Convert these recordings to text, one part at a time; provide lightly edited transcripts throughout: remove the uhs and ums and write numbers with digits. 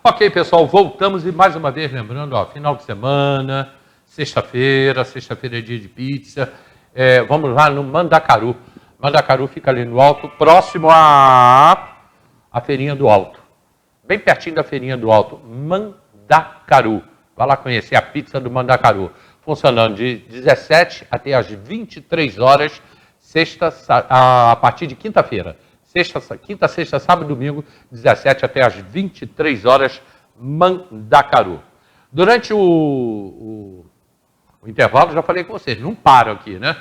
Ok, pessoal, voltamos e mais uma vez lembrando, ó, final de semana, sexta-feira é dia de pizza. Vamos lá no Mandacaru. Mandacaru fica ali no alto, próximo à Feirinha do Alto. Bem pertinho da Feirinha do Alto. Mandacaru. Vai lá conhecer a pizza do Mandacaru. Funcionando de 17 até as 23 horas, a partir de quinta-feira. Quinta, sexta, sábado e domingo, 17 até as 23 horas, Mandacaru. Durante o intervalo, já falei com vocês, não param aqui, né?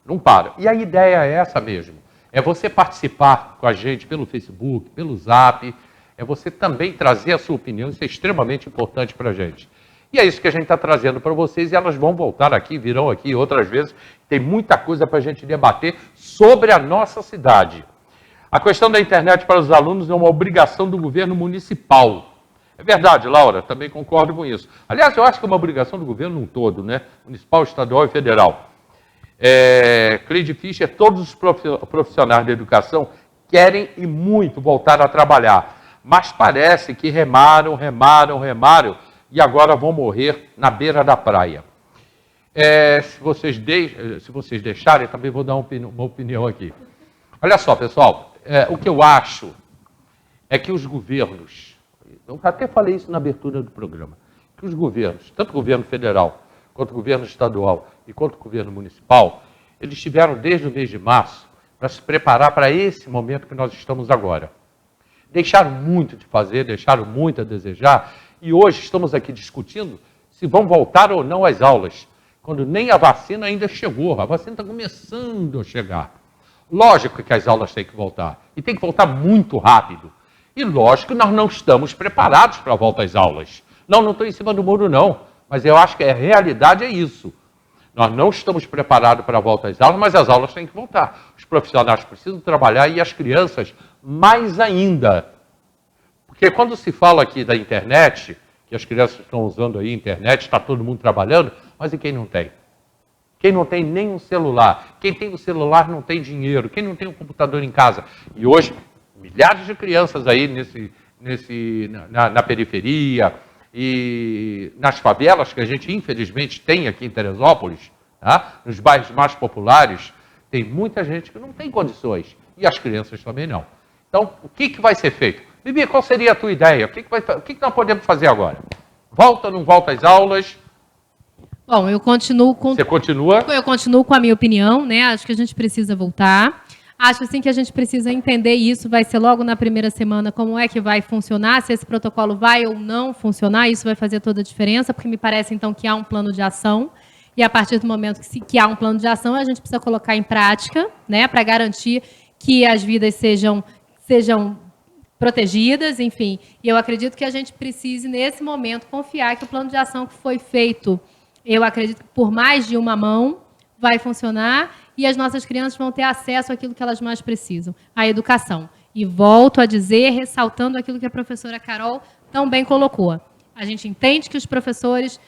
Não param. E a ideia é essa mesmo. É você participar com a gente pelo Facebook, pelo Zap, é você também trazer a sua opinião, isso é extremamente importante para a gente. E é isso que a gente está trazendo para vocês e elas vão voltar aqui, virão aqui outras vezes. Tem muita coisa para a gente debater sobre a nossa cidade. A questão da internet para os alunos é uma obrigação do governo municipal. É verdade, Laura, também concordo com isso. Aliás, eu acho que é uma obrigação do governo num todo, né? Municipal, estadual e federal. Cleide Fischer, todos os profissionais da educação querem e muito voltar a trabalhar, mas parece que remaram e agora vão morrer na beira da praia. Se vocês deixarem, também vou dar uma opinião aqui. Olha só, pessoal, o que eu acho é que os governos, eu até falei isso na abertura do programa, que os governos, tanto o governo federal, quanto o governo estadual e quanto o governo municipal, eles tiveram desde o mês de março para se preparar para esse momento que nós estamos agora. Deixaram muito de fazer, deixaram muito a desejar, e hoje estamos aqui discutindo se vão voltar ou não às aulas, quando nem a vacina ainda chegou, a vacina está começando a chegar. Lógico que as aulas têm que voltar, e tem que voltar muito rápido. E lógico que nós não estamos preparados para a volta às aulas. Não estou em cima do muro não, mas eu acho que a realidade é isso. Nós não estamos preparados para a volta às aulas, mas as aulas têm que voltar. Os profissionais precisam trabalhar e as crianças mais ainda. Porque quando se fala aqui da internet, que as crianças estão usando aí a internet, está todo mundo trabalhando, mas e quem não tem? Quem não tem nem um celular, quem tem o celular não tem dinheiro, quem não tem um computador em casa. E hoje, milhares de crianças aí na periferia e nas favelas que a gente infelizmente tem aqui em Teresópolis, tá? Nos bairros mais populares, tem muita gente que não tem condições e as crianças também não. Então, o que vai ser feito? Bibi, qual seria a tua ideia? O que nós podemos fazer agora? Volta ou não volta às aulas? Bom, eu continuo com... Você continua? Eu continuo com a minha opinião, né? Acho que a gente precisa voltar. Acho, assim, que a gente precisa entender isso, vai ser logo na primeira semana, como é que vai funcionar, se esse protocolo vai ou não funcionar, isso vai fazer toda a diferença, porque me parece, então, que há um plano de ação, e a partir do momento que há um plano de ação, a gente precisa colocar em prática, né, para garantir que as vidas sejam protegidas, enfim. E eu acredito que a gente precise, nesse momento, confiar que o plano de ação que foi feito, eu acredito que por mais de uma mão, vai funcionar e as nossas crianças vão ter acesso àquilo que elas mais precisam, à educação. E volto a dizer, ressaltando aquilo que a professora Carol tão bem colocou. A gente entende que os professores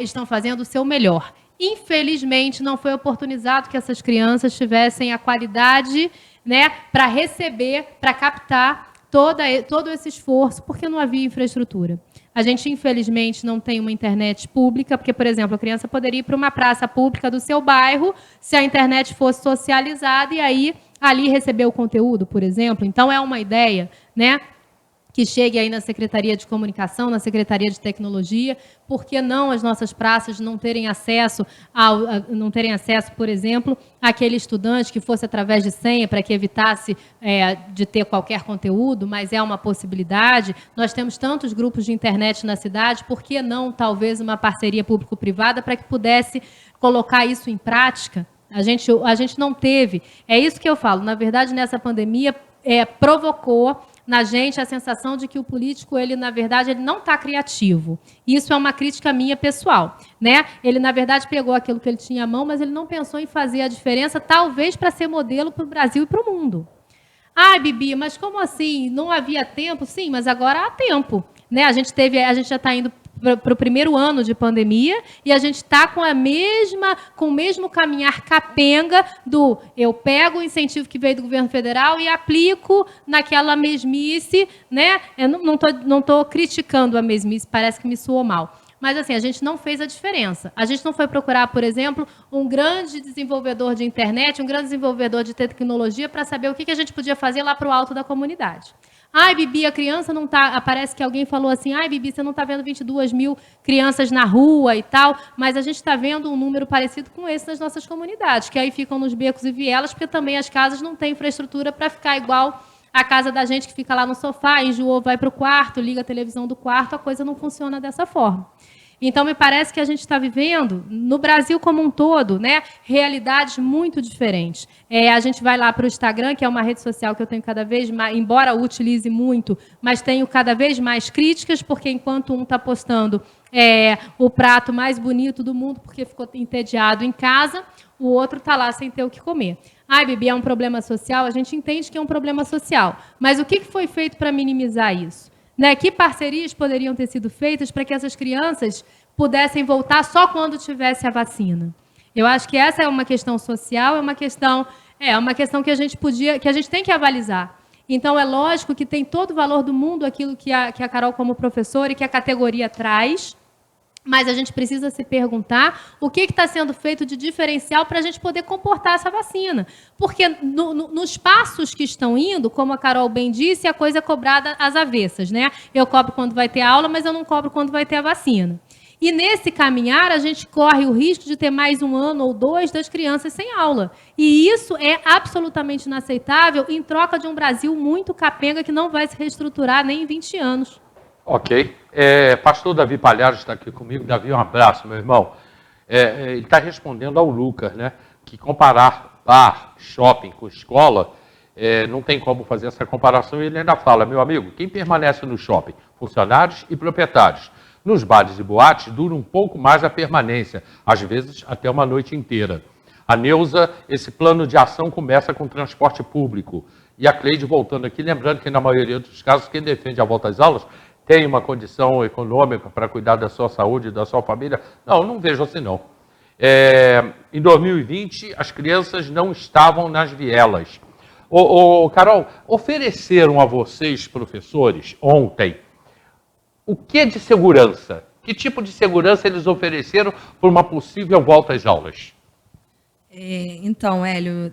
estão fazendo o seu melhor. Infelizmente, não foi oportunizado que essas crianças tivessem a qualidade, né, para receber, para captar todo esse esforço, porque não havia infraestrutura. A gente, infelizmente, não tem uma internet pública, porque, por exemplo, a criança poderia ir para uma praça pública do seu bairro, se a internet fosse socializada, e aí ali receber o conteúdo, por exemplo. Então, é uma ideia, né, que chegue aí na Secretaria de Comunicação, na Secretaria de Tecnologia, por que não as nossas praças não terem acesso, por exemplo, àquele estudante que fosse através de senha, para que evitasse de ter qualquer conteúdo, mas é uma possibilidade. Nós temos tantos grupos de internet na cidade, por que não, talvez, uma parceria público-privada para que pudesse colocar isso em prática? A gente não teve. É isso que eu falo. Na verdade, nessa pandemia, provocou na gente a sensação de que o político, ele, na verdade, ele não está criativo. Isso é uma crítica minha pessoal, né? Ele, na verdade, pegou aquilo que ele tinha à mão, mas ele não pensou em fazer a diferença, talvez para ser modelo para o Brasil e para o mundo. Ah, Bibi, mas como assim? Não havia tempo? Sim, mas agora há tempo, né? A gente já está indo para o primeiro ano de pandemia, e a gente está com o mesmo caminhar capenga do eu pego o incentivo que veio do governo federal e aplico naquela mesmice, né? Eu não tô criticando a mesmice, parece que me soou mal. Mas, assim, a gente não fez a diferença. A gente não foi procurar, por exemplo, um grande desenvolvedor de internet, um grande desenvolvedor de tecnologia para saber o que a gente podia fazer lá para o alto da comunidade. Ai, Bibi, a criança não está... Parece que alguém falou assim, ai, Bibi, você não está vendo 22 mil crianças na rua e tal, mas a gente está vendo um número parecido com esse nas nossas comunidades, que aí ficam nos becos e vielas, porque também as casas não têm infraestrutura para ficar igual a casa da gente que fica lá no sofá, enjoou, vai para o quarto, liga a televisão do quarto, a coisa não funciona dessa forma. Então, me parece que a gente está vivendo, no Brasil como um todo, né, realidades muito diferentes. A gente vai lá para o Instagram, que é uma rede social que eu tenho cada vez mais, embora eu utilize muito, mas tenho cada vez mais críticas, porque enquanto um está postando o prato mais bonito do mundo, porque ficou entediado em casa, o outro está lá sem ter o que comer. Ai, Bibi, é um problema social? A gente entende que é um problema social. Mas o que foi feito para minimizar isso? Né? Que parcerias poderiam ter sido feitas para que essas crianças pudessem voltar só quando tivesse a vacina? Eu acho que essa é uma questão social, é uma questão que a gente tem que avalizar. Então, é lógico que tem todo o valor do mundo aquilo que a Carol, como professora, e que a categoria traz, mas a gente precisa se perguntar o que está sendo feito de diferencial para a gente poder comportar essa vacina. Porque nos passos que estão indo, como a Carol bem disse, a coisa é cobrada às avessas, né? Eu cobro quando vai ter aula, mas eu não cobro quando vai ter a vacina. E nesse caminhar, a gente corre o risco de ter mais 1 ano ou 2 das crianças sem aula. E isso é absolutamente inaceitável em troca de um Brasil muito capenga que não vai se reestruturar nem em 20 anos. Ok. Pastor Davi Palhares está aqui comigo. Davi, um abraço, meu irmão. Ele está respondendo ao Lucas, né? Que comparar bar, shopping com escola, não tem como fazer essa comparação. E ele ainda fala, meu amigo, quem permanece no shopping? Funcionários e proprietários. Nos bares e boates, dura um pouco mais a permanência, às vezes até uma noite inteira. A Neuza, esse plano de ação começa com transporte público. E a Cleide, voltando aqui, lembrando que na maioria dos casos, quem defende a volta às aulas tem uma condição econômica para cuidar da sua saúde e da sua família. Não vejo assim não. Em 2020, as crianças não estavam nas vielas. Carol, ofereceram a vocês, professores, ontem, o que é de segurança? Que tipo de segurança eles ofereceram para uma possível volta às aulas? Então, Hélio,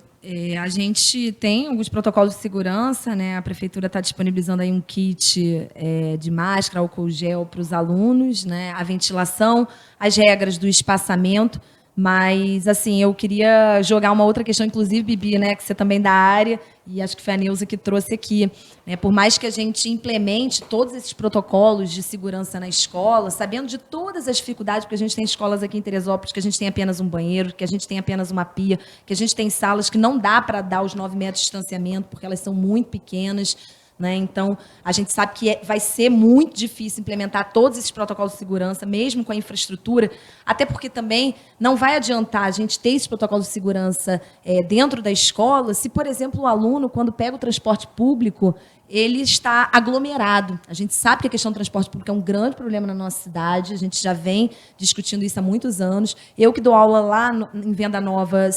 a gente tem alguns protocolos de segurança, né? A prefeitura está disponibilizando aí um kit de máscara, álcool gel para os alunos, né? A ventilação, as regras do espaçamento. Mas, assim, eu queria jogar uma outra questão, inclusive, Bibi, né, que você também é da área, e acho que foi a Neuza que trouxe aqui. Né, por mais que a gente implemente todos esses protocolos de segurança na escola, sabendo de todas as dificuldades, porque a gente tem escolas aqui em Teresópolis que a gente tem apenas um banheiro, que a gente tem apenas uma pia, que a gente tem salas que não dá para dar os 9 metros de distanciamento, porque elas são muito pequenas. Né? Então, a gente sabe que vai ser muito difícil implementar todos esses protocolos de segurança, mesmo com a infraestrutura, até porque também não vai adiantar a gente ter esses protocolos de segurança dentro da escola se, por exemplo, o aluno, quando pega o transporte público, ele está aglomerado. A gente sabe que a questão do transporte público é um grande problema na nossa cidade, a gente já vem discutindo isso há muitos anos. Eu que dou aula lá em Venda Nova,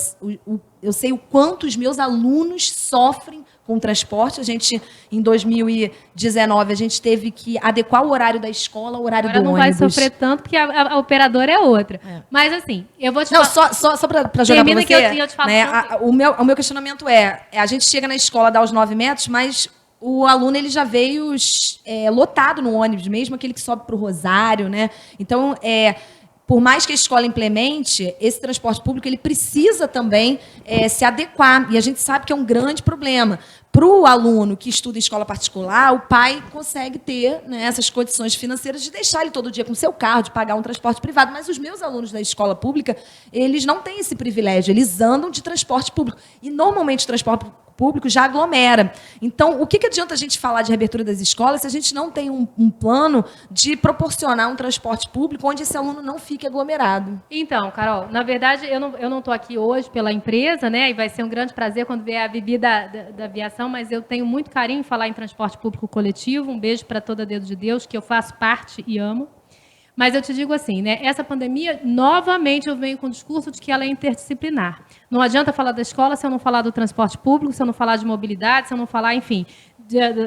eu sei o quanto os meus alunos sofrem com o transporte. A gente, em 2019, a gente teve que adequar o horário da escola ao horário Agora do não ônibus. Vai sofrer tanto, porque a operadora é outra. Mas, assim, eu vou te falar... Só para jogar para você, que eu te falo, né, o meu questionamento a gente chega na escola, dá os 9 metros, mas o aluno ele já veio lotado no ônibus, mesmo aquele que sobe para o Rosário. Né? Então, por mais que a escola implemente, esse transporte público ele precisa também se adequar. E a gente sabe que é um grande problema. Para o aluno que estuda em escola particular, o pai consegue ter, né, essas condições financeiras de deixar ele todo dia com o seu carro, de pagar um transporte privado. Mas os meus alunos da escola pública, eles não têm esse privilégio. Eles andam de transporte público. E, normalmente, o transporte público já aglomera. Então, o que adianta a gente falar de reabertura das escolas se a gente não tem um plano de proporcionar um transporte público onde esse aluno não fique aglomerado? Então, Carol, na verdade, eu não estou aqui hoje pela empresa, né? E vai ser um grande prazer quando vier a Bibi da aviação, mas eu tenho muito carinho em falar em transporte público coletivo. Um beijo para toda Dedo de Deus, que eu faço parte e amo. Mas eu te digo assim, né? Essa pandemia, novamente, eu venho com o discurso de que ela é interdisciplinar. Não adianta falar da escola se eu não falar do transporte público, se eu não falar de mobilidade, se eu não falar, enfim,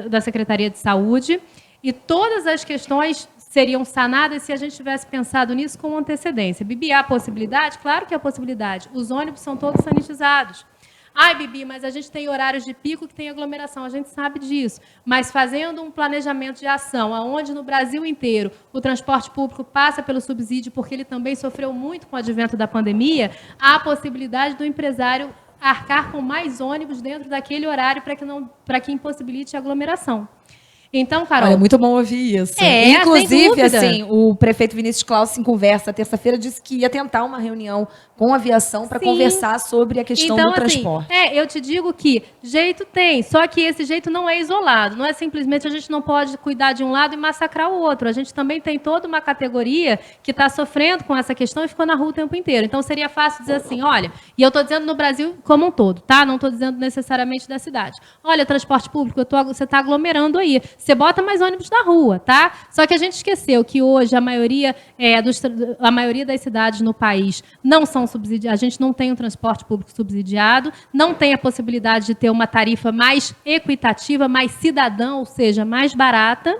da Secretaria de Saúde. E todas as questões seriam sanadas se a gente tivesse pensado nisso com antecedência. Bibi, há possibilidade? Claro que há possibilidade. Os ônibus são todos sanitizados. Ai, Bibi, mas a gente tem horários de pico que tem aglomeração, a gente sabe disso. Mas fazendo um planejamento de ação, onde no Brasil inteiro o transporte público passa pelo subsídio, porque ele também sofreu muito com o advento da pandemia, há a possibilidade do empresário arcar com mais ônibus dentro daquele horário para que impossibilite a aglomeração. Então, Carol... Olha, muito bom ouvir isso. Inclusive, assim, o prefeito Vinícius Clausen, em conversa terça-feira, disse que ia tentar uma reunião com a aviação para conversar sobre a questão do transporte. Eu te digo que jeito tem, só que esse jeito não é isolado. Não é simplesmente a gente não pode cuidar de um lado e massacrar o outro. A gente também tem toda uma categoria que está sofrendo com essa questão e ficou na rua o tempo inteiro. Então, seria fácil dizer assim, olha, e eu estou dizendo no Brasil como um todo, tá? Não estou dizendo necessariamente da cidade. Olha, transporte público, você está aglomerando aí. Você bota mais ônibus na rua, tá? Só que a gente esqueceu que hoje a maioria das cidades no país não são subsidiadas. A gente não tem um transporte público subsidiado, não tem a possibilidade de ter uma tarifa mais equitativa, mais cidadã, ou seja, mais barata,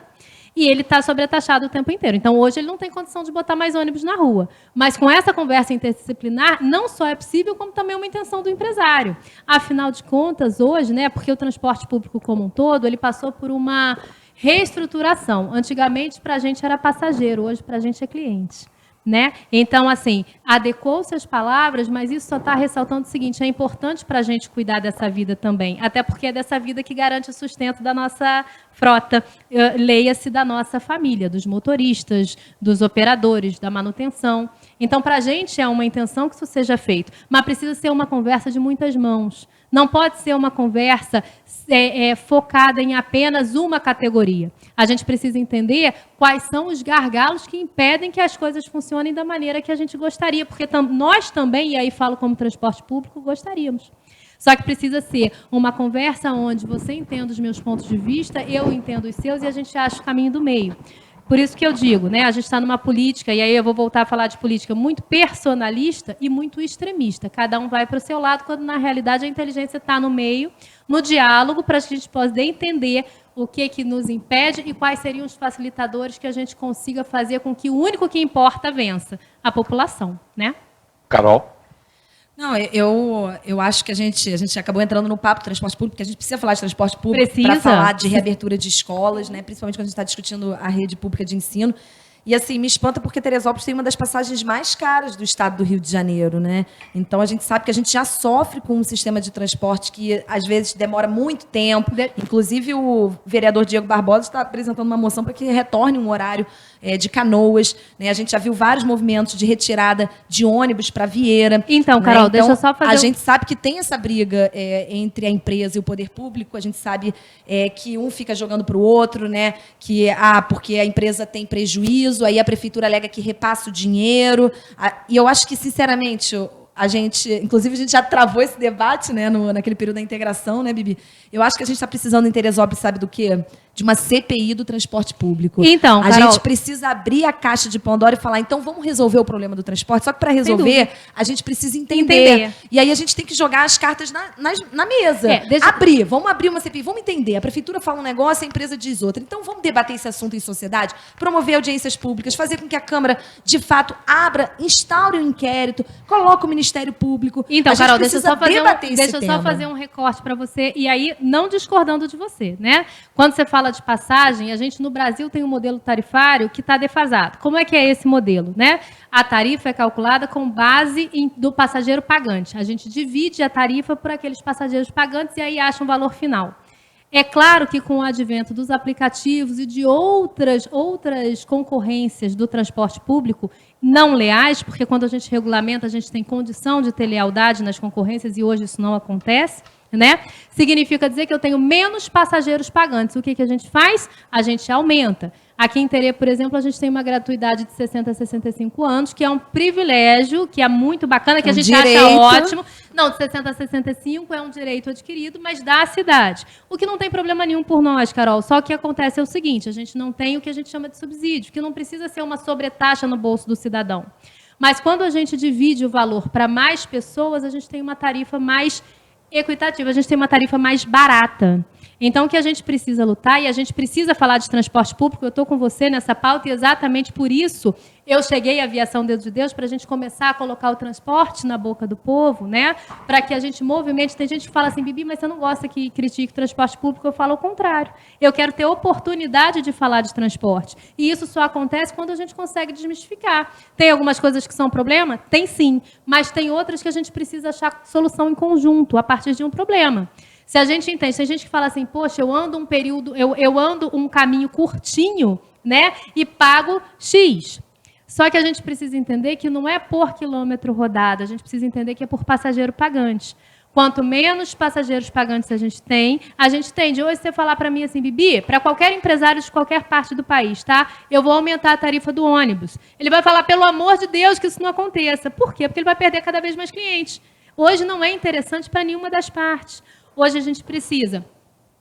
e ele está sobretaxado o tempo inteiro. Então, hoje, ele não tem condição de botar mais ônibus na rua. Mas, com essa conversa interdisciplinar, não só é possível, como também é uma intenção do empresário. Afinal de contas, hoje, né, porque o transporte público como um todo, ele passou por uma reestruturação. Antigamente, para a gente era passageiro, hoje para a gente é cliente. Né? Então, assim, adequou-se as palavras, mas isso só está ressaltando o seguinte, é importante para a gente cuidar dessa vida também, até porque é dessa vida que garante o sustento da nossa frota, leia-se da nossa família, dos motoristas, dos operadores, da manutenção. Então, para a gente é uma intenção que isso seja feito, mas precisa ser uma conversa de muitas mãos. Não pode ser uma conversa focada em apenas uma categoria. A gente precisa entender quais são os gargalos que impedem que as coisas funcionem da maneira que a gente gostaria, porque nós também, e aí falo como transporte público, gostaríamos. Só que precisa ser uma conversa onde você entenda os meus pontos de vista, eu entendo os seus e a gente acha o caminho do meio. Por isso que eu digo, né, a gente está numa política, e aí eu vou voltar a falar de política muito personalista e muito extremista. Cada um vai para o seu lado, quando na realidade a inteligência está no meio, no diálogo, para a gente poder entender o que nos impede e quais seriam os facilitadores que a gente consiga fazer com que o único que importa vença, a população, né? Carol? Não, eu acho que a gente acabou entrando no papo do transporte público, porque a gente precisa falar de transporte público para falar de reabertura de escolas, né? Principalmente quando a gente está discutindo a rede pública de ensino. E, assim, me espanta porque Teresópolis tem uma das passagens mais caras do estado do Rio de Janeiro, né? Então, a gente sabe que a gente já sofre com um sistema de transporte que, às vezes, demora muito tempo. Inclusive, o vereador Diego Barbosa está apresentando uma moção para que retorne um horário de Canoas, né? A gente já viu vários movimentos de retirada de ônibus para Vieira. Então, Carol, deixa eu só fazer... A gente sabe que tem essa briga entre a empresa e o poder público. A gente sabe que um fica jogando para o outro, né? Porque a empresa tem prejuízo, aí a prefeitura alega que repassa o dinheiro. E eu acho que, sinceramente, inclusive, a gente já travou esse debate, né, naquele período da integração, né, Bibi? Eu acho que a gente está precisando em Teresópolis, sabe do quê? De uma CPI do transporte público. Então, a Carol, gente precisa abrir a caixa de Pandora e falar, então vamos resolver o problema do transporte. Só que para resolver, a gente precisa entender. E aí a gente tem que jogar as cartas na mesa. Vamos abrir uma CPI, vamos entender. A prefeitura fala um negócio, a empresa diz outra. Então vamos debater esse assunto em sociedade, promover audiências públicas, fazer com que a Câmara, de fato, instaure um inquérito, coloque o Ministério Público. Então, Carol, deixa eu só fazer um recorte para você, e aí não discordando de você, né? Quando você fala de passagem, a gente no Brasil tem um modelo tarifário que está defasado. Como é que é esse modelo, né? A tarifa é calculada com base do passageiro pagante. A gente divide a tarifa por aqueles passageiros pagantes e aí acha um valor final. É claro que com o advento dos aplicativos e de outras concorrências do transporte público não leais, porque quando a gente regulamenta, a gente tem condição de ter lealdade nas concorrências e hoje isso não acontece. né? Significa dizer que eu tenho menos passageiros pagantes. O que a gente faz? A gente aumenta. Aqui em Terê, por exemplo, a gente tem uma gratuidade de 60 a 65 anos, que é um privilégio, que é muito bacana, que a gente acha ótimo. Não, de 60 a 65 é um direito adquirido, mas da cidade. O que não tem problema nenhum por nós, Carol. Só que acontece é o seguinte, a gente não tem o que a gente chama de subsídio, que não precisa ser uma sobretaxa no bolso do cidadão. Mas quando a gente divide o valor para mais pessoas, a gente tem uma tarifa mais equitativa, a gente tem uma tarifa mais barata. Então, o que a gente precisa lutar, e a gente precisa falar de transporte público, eu estou com você nessa pauta, e exatamente por isso eu cheguei à Aviação Dedo de Deus, para a gente começar a colocar o transporte na boca do povo, né? Para que a gente movimente. Tem gente que fala assim, Bibi, mas você não gosta que critique o transporte público? Eu falo o contrário. Eu quero ter oportunidade de falar de transporte. E isso só acontece quando a gente consegue desmistificar. Tem algumas coisas que são problema? Tem sim. Mas tem outras que a gente precisa achar solução em conjunto, a partir de um problema. Se a gente entende, tem gente que fala assim, poxa, eu ando um período, eu ando um caminho curtinho, né? E pago X. Só que a gente precisa entender que não é por quilômetro rodado, a gente precisa entender que é por passageiro pagante. Quanto menos passageiros pagantes a gente tem, de hoje você falar para mim assim, Bibi, para qualquer empresário de qualquer parte do país, tá? Eu vou aumentar a tarifa do ônibus. Ele vai falar, pelo amor de Deus, que isso não aconteça. Por quê? Porque ele vai perder cada vez mais clientes. Hoje não é interessante para nenhuma das partes. Hoje a gente precisa,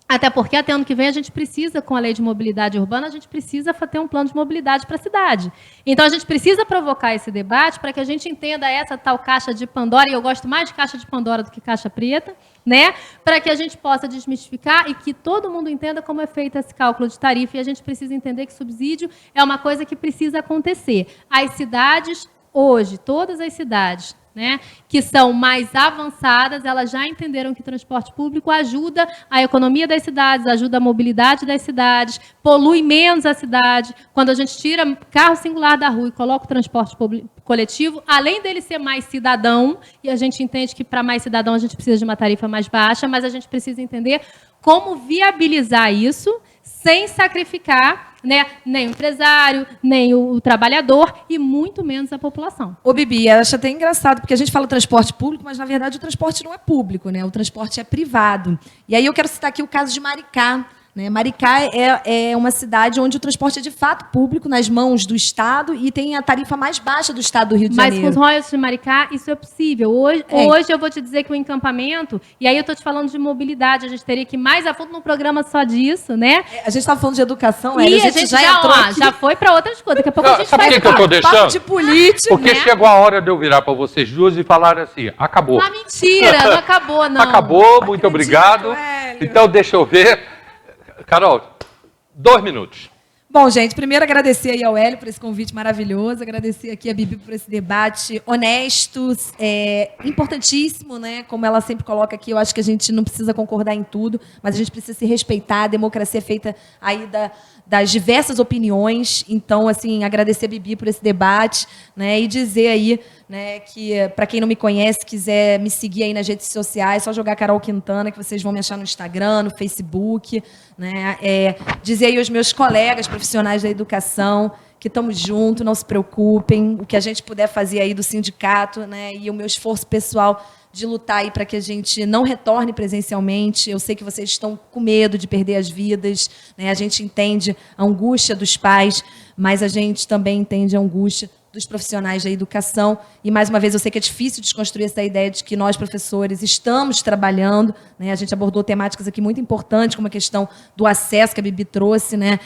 até porque até ano que vem a gente precisa, com a lei de mobilidade urbana, a gente precisa ter um plano de mobilidade para a cidade. Então a gente precisa provocar esse debate para que a gente entenda essa tal caixa de Pandora, e eu gosto mais de caixa de Pandora do que caixa preta, né? Para que a gente possa desmistificar e que todo mundo entenda como é feito esse cálculo de tarifa, e a gente precisa entender que subsídio é uma coisa que precisa acontecer. As cidades, hoje, todas as cidades, né, que são mais avançadas, elas já entenderam que transporte público ajuda a economia das cidades, ajuda a mobilidade das cidades, polui menos a cidade. Quando a gente tira carro singular da rua e coloca o transporte coletivo, além dele ser mais cidadão, e a gente entende que para mais cidadão a gente precisa de uma tarifa mais baixa, mas a gente precisa entender como viabilizar isso sem sacrificar, né, nem o empresário, nem o trabalhador e muito menos a população. Ô, Bibi, eu acho até engraçado, porque a gente fala transporte público, mas, na verdade, o transporte não é público, né? O transporte é privado. E aí eu quero citar aqui o caso de Maricá. Né? Maricá é uma cidade onde o transporte é de fato público, nas mãos do Estado, e tem a tarifa mais baixa do Estado do Rio de Janeiro. Mas com os royalties de Maricá, isso é possível. Hoje eu vou te dizer que o encampamento, e aí eu estou te falando de mobilidade, a gente teria que ir mais a fundo num programa só disso, né? A gente estava falando de educação, e a gente já entrou aqui. Já foi para outras coisas. Daqui a pouco a gente sabe vai que eu tô deixando? Papo de política. Porque chegou a hora de eu virar para vocês duas e falar assim, acabou. Ah, mentira, não acabou, não. Acabou, muito obrigado. Hélio. Então, deixa eu ver. Carol, 2 minutos. Bom, gente, primeiro agradecer aí ao Hélio por esse convite maravilhoso, agradecer aqui a Bibi por esse debate honesto, importantíssimo, né? Como ela sempre coloca aqui, eu acho que a gente não precisa concordar em tudo, mas a gente precisa se respeitar, a democracia é feita aí das diversas opiniões. Então, assim, agradecer a Bibi por esse debate, né? E dizer aí, né, que para quem não me conhece, quiser me seguir aí nas redes sociais, é só jogar Carol Quintana, que vocês vão me achar no Instagram, no Facebook, né? Dizer aí aos meus colegas profissionais da educação que estamos juntos, não se preocupem, o que a gente puder fazer aí do sindicato, né, e o meu esforço pessoal de lutar aí para que a gente não retorne presencialmente. Eu sei que vocês estão com medo de perder as vidas, né? A gente entende a angústia dos pais, mas a gente também entende a angústia dos profissionais da educação. E, mais uma vez, eu sei que é difícil desconstruir essa ideia de que nós, professores, estamos trabalhando, né? A gente abordou temáticas aqui muito importantes, como a questão do acesso que a Bibi trouxe, né?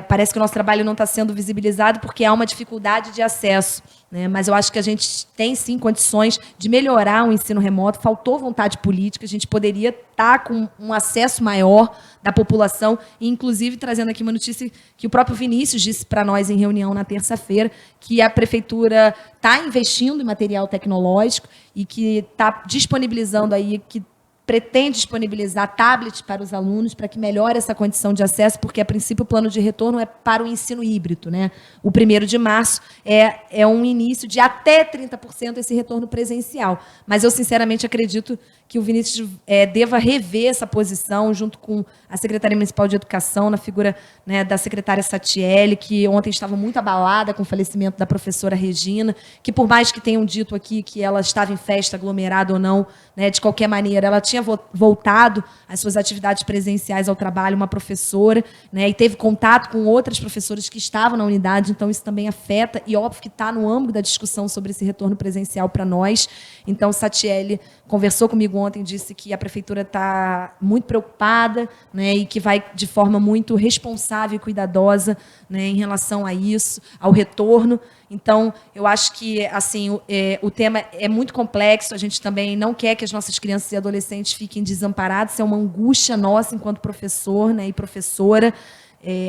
Parece que o nosso trabalho não está sendo visibilizado porque há uma dificuldade de acesso, né? Mas eu acho que a gente tem, sim, condições de melhorar o ensino remoto. Faltou vontade política, a gente poderia estar com um acesso maior da população, e, inclusive, trazendo aqui uma notícia que o próprio Vinícius disse para nós em reunião na terça-feira, que a prefeitura está investindo em material tecnológico e que está disponibilizando aí, que pretende disponibilizar tablets para os alunos para que melhore essa condição de acesso, porque, a princípio, o plano de retorno é para o ensino híbrido, né? O 1º de março é um início de até 30% esse retorno presencial. Mas eu, sinceramente, acredito que o Vinícius deva rever essa posição junto com a Secretaria Municipal de Educação, na figura, né, da secretária Satiele, que ontem estava muito abalada com o falecimento da professora Regina, que, por mais que tenham dito aqui que ela estava em festa, aglomerada ou não, né, de qualquer maneira, ela tinha tinha voltado às suas atividades presenciais ao trabalho, uma professora, né, e teve contato com outras professoras que estavam na unidade, então isso também afeta, e óbvio que está no âmbito da discussão sobre esse retorno presencial para nós. Então, Satiele conversou comigo ontem, disse que a prefeitura está muito preocupada, né, e que vai de forma muito responsável e cuidadosa, né, em relação a isso, ao retorno. Então, eu acho que assim, o tema é muito complexo, a gente também não quer que as nossas crianças e adolescentes fiquem desamparados, isso é uma angústia nossa enquanto professor, né, e professora,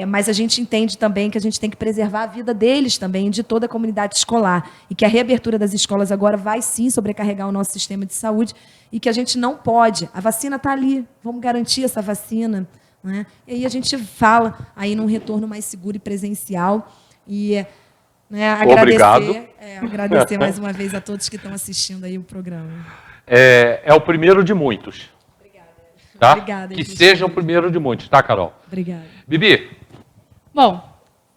mas a gente entende também que a gente tem que preservar a vida deles também, de toda a comunidade escolar, e que a reabertura das escolas agora vai sim sobrecarregar o nosso sistema de saúde, e que a gente não pode, a vacina está ali, vamos garantir essa vacina, né? E aí a gente fala aí num retorno mais seguro e presencial, e né, agradecer mais uma vez a todos que estão assistindo aí o programa. É o primeiro de muitos. Obrigada. Tá? Obrigada, que seja o primeiro de muitos, tá, Carol? Obrigada. Bibi? Bom,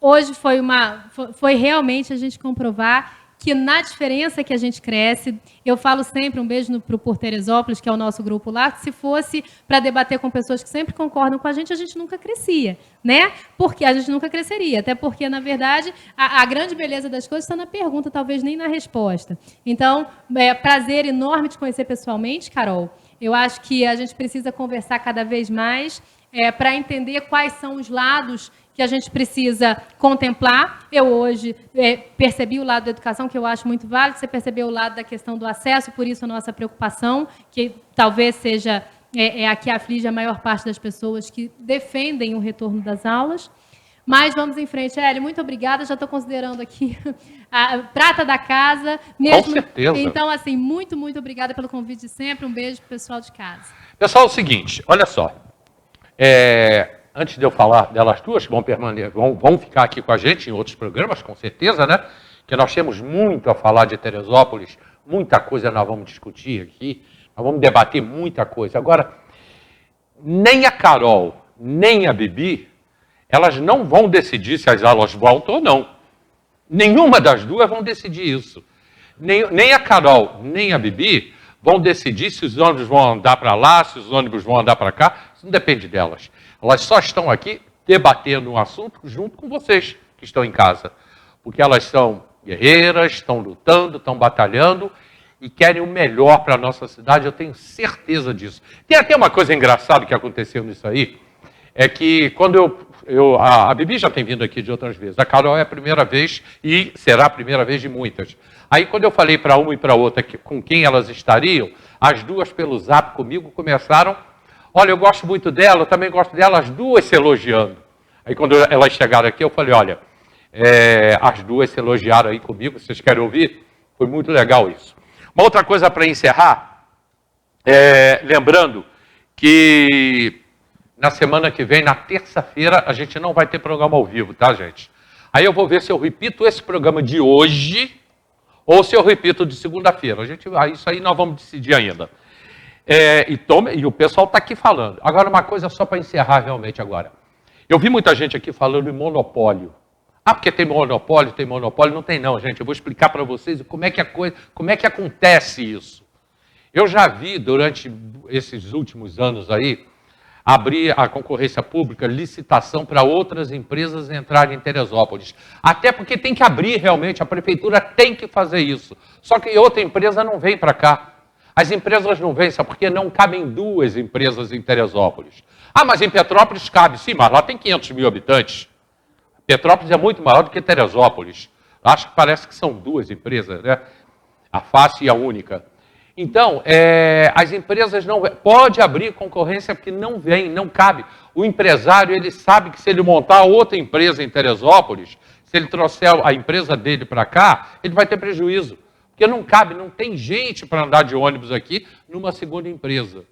hoje foi realmente a gente comprovar que na diferença que a gente cresce, eu falo sempre, um beijo para o Por Teresópolis, que é o nosso grupo lá, que se fosse para debater com pessoas que sempre concordam com a gente nunca crescia, né? Porque a gente nunca cresceria, até porque, na verdade, a grande beleza das coisas está na pergunta, talvez nem na resposta. Então, prazer enorme te conhecer pessoalmente, Carol. Eu acho que a gente precisa conversar cada vez mais para entender quais são os lados que a gente precisa contemplar. Eu hoje percebi o lado da educação, que eu acho muito válido, você percebeu o lado da questão do acesso, por isso a nossa preocupação, que talvez seja a que aflige a maior parte das pessoas que defendem o retorno das aulas. Mas vamos em frente. Hélio, muito obrigada, já estou considerando aqui a prata da casa. Mesmo. Com certeza. Então, assim, muito, muito obrigada pelo convite de sempre. Um beijo para o pessoal de casa. Pessoal, é o seguinte, olha só. Antes de eu falar delas duas, que vão ficar aqui com a gente em outros programas, com certeza, né? Que nós temos muito a falar de Teresópolis, muita coisa nós vamos discutir aqui, nós vamos debater muita coisa. Agora, nem a Carol, nem a Bibi, elas não vão decidir se as aulas voltam ou não. Nenhuma das duas vão decidir isso. Nem a Carol, nem a Bibi vão decidir se os ônibus vão andar para lá, se os ônibus vão andar para cá. Isso não depende delas. Elas só estão aqui debatendo um assunto junto com vocês que estão em casa. Porque elas são guerreiras, estão lutando, estão batalhando e querem o melhor para a nossa cidade, eu tenho certeza disso. Tem até uma coisa engraçada que aconteceu nisso aí, é que quando a Bibi já tem vindo aqui de outras vezes, a Carol é a primeira vez e será a primeira vez de muitas. Aí quando eu falei para uma e para outra com quem elas estariam, as duas pelo zap comigo começaram, olha, eu gosto muito dela, eu também gosto dela, as duas se elogiando. Aí quando elas chegaram aqui, eu falei, olha, as duas se elogiaram aí comigo, vocês querem ouvir? Foi muito legal isso. Uma outra coisa para encerrar, lembrando que na semana que vem, na terça-feira, a gente não vai ter programa ao vivo, tá, gente? Aí eu vou ver se eu repito esse programa de hoje ou se eu repito de segunda-feira. Isso aí nós vamos decidir ainda. E o pessoal está aqui falando. Agora, uma coisa só para encerrar realmente agora. Eu vi muita gente aqui falando em monopólio. Porque tem monopólio, não tem não, gente. Eu vou explicar para vocês como é que acontece isso. Eu já vi durante esses últimos anos aí, abrir a concorrência pública, licitação para outras empresas entrarem em Teresópolis. Até porque tem que abrir realmente, a prefeitura tem que fazer isso. Só que outra empresa não vem para cá. As empresas não vêm, sabe porque não cabem duas empresas em Teresópolis. Mas em Petrópolis cabe, sim, mas lá tem 500 mil habitantes. Petrópolis é muito maior do que Teresópolis. Acho que parece que são duas empresas, né? A Face e a Única. Então, as empresas não... Pode abrir concorrência porque não vem, não cabe. O empresário, ele sabe que se ele montar outra empresa em Teresópolis, se ele trouxer a empresa dele para cá, ele vai ter prejuízo. Porque não cabe, não tem gente para andar de ônibus aqui numa segunda empresa.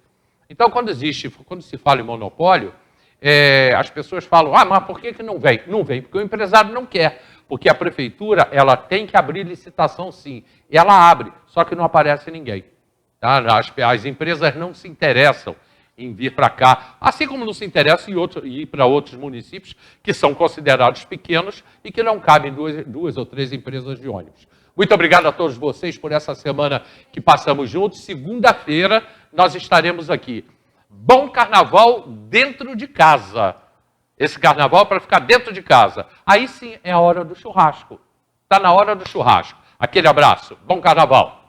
Então, quando se fala em monopólio, as pessoas falam, mas por que não vem? Não vem porque o empresário não quer. Porque a prefeitura, ela tem que abrir licitação sim. E ela abre, só que não aparece ninguém. Tá? As empresas não se interessam em vir para cá, assim como não se interessa em ir para outros municípios que são considerados pequenos e que não cabem duas ou três empresas de ônibus. Muito obrigado a todos vocês por essa semana que passamos juntos. Segunda-feira nós estaremos aqui. Bom carnaval dentro de casa. Esse carnaval é para ficar dentro de casa. Aí sim é a hora do churrasco. Está na hora do churrasco. Aquele abraço. Bom carnaval.